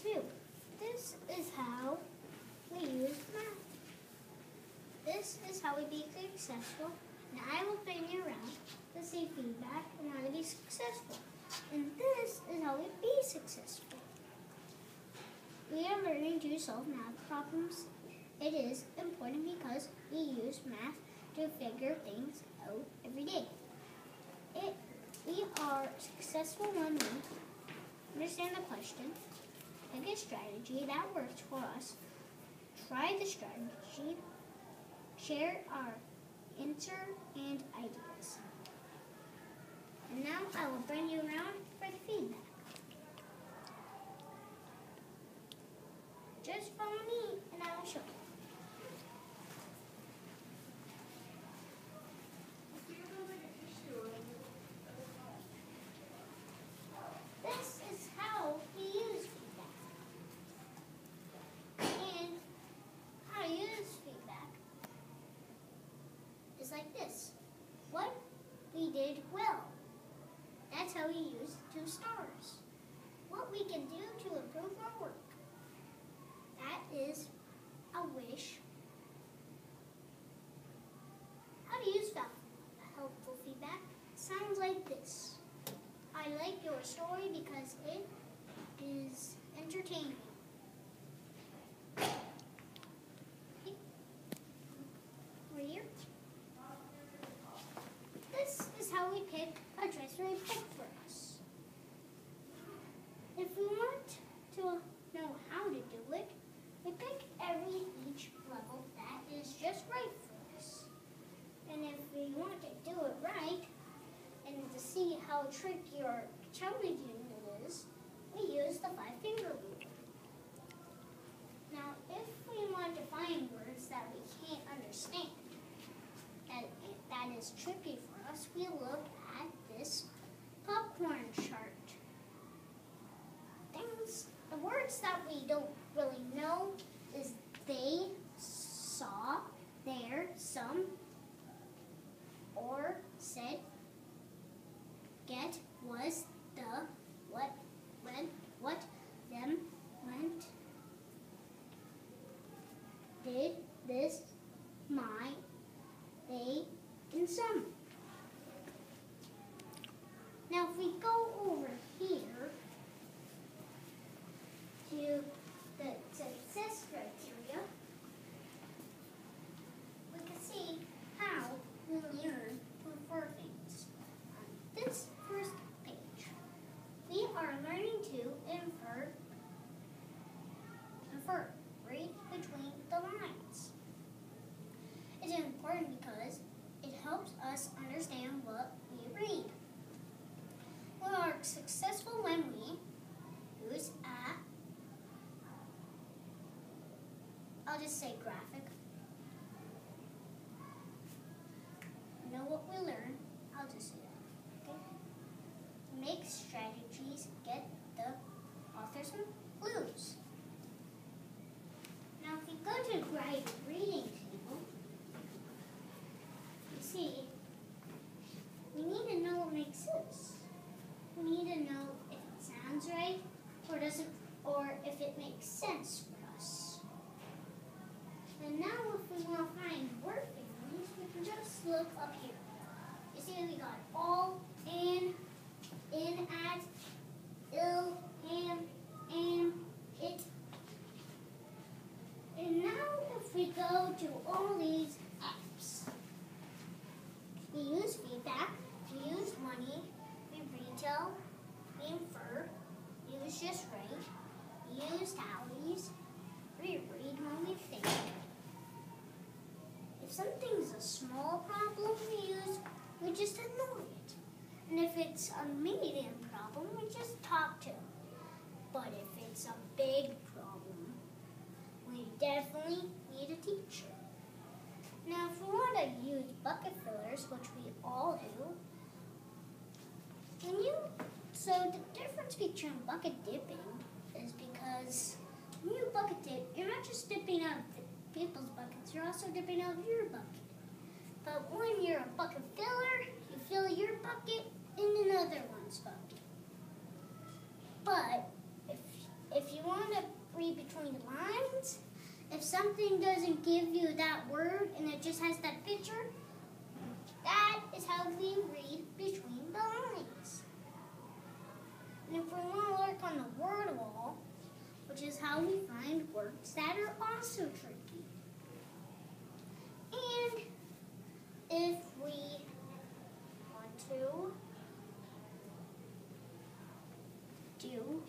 2. This is how we use math. This is how we be successful, and I will bring you around to see feedback and how to be successful. And this is how we be successful. We are learning to solve math problems. It is important because we use math to figure things out every day. We are successful when we understand the question, pick a strategy that works for us, try the strategy, share our answer and ideas. And now I will bring you around for the feedback. Just follow me and I will show you. This is how we use feedback. And how to use feedback is like this. What we did well. That's how we use 2 stars. What we can do to improve our work. That is a wish. How to use helpful feedback sounds like this. I like your story because it is entertaining. Right here. This is how we pick a dress we pick for us. If we want to know how to do it, we pick each level that is just right for us. And if we want to do it right, and to see how tricky or challenging it is, we use the 5-finger rule. Now, if we want to find words that we can't understand, that is tricky for us, we look at this popcorn chart. The words that we don't really know is they, saw, there, some, or, said, get, was, the, what, when, what, them, went, did, this, my, they, and some. Now if we go over here to the success criteria, we can see how we learn to infer things. On this first page, we are learning to infer, read between the lines. It's important because it helps us understand what we read. We are successful when we use I'll just say graphic. Know what we learn, I'll just say that. Okay? Make strategies, get the author some clues. Now if we go to guided reading table, you see we need to know what makes sense. We need to know if it sounds right or doesn't, or if it makes sense for us. And now if we want to find word families, we can just look up here. You see we got all, in, at, ill, am, it. And now if we go to all these apps, we use feedback, we use money, we retell, we infer, use just right, use tallies, we read when we think. If something's a small problem we just ignore it. And if it's a medium problem, we just talk to them. But if it's a big problem, we definitely need a teacher. Now, if we want to use bucket fillers, which we all do, so the difference between bucket dipping is because when you bucket dip, you're not just dipping out of people's buckets, you're also dipping out of your bucket. But when you're a bucket filler, you fill your bucket in another one's bucket. But if you want read between the lines. If something doesn't give you that word and it just has that picture, that is how we read between the lines. And if we want to work on the word wall, which is how we find words that are also tricky. And if we want to do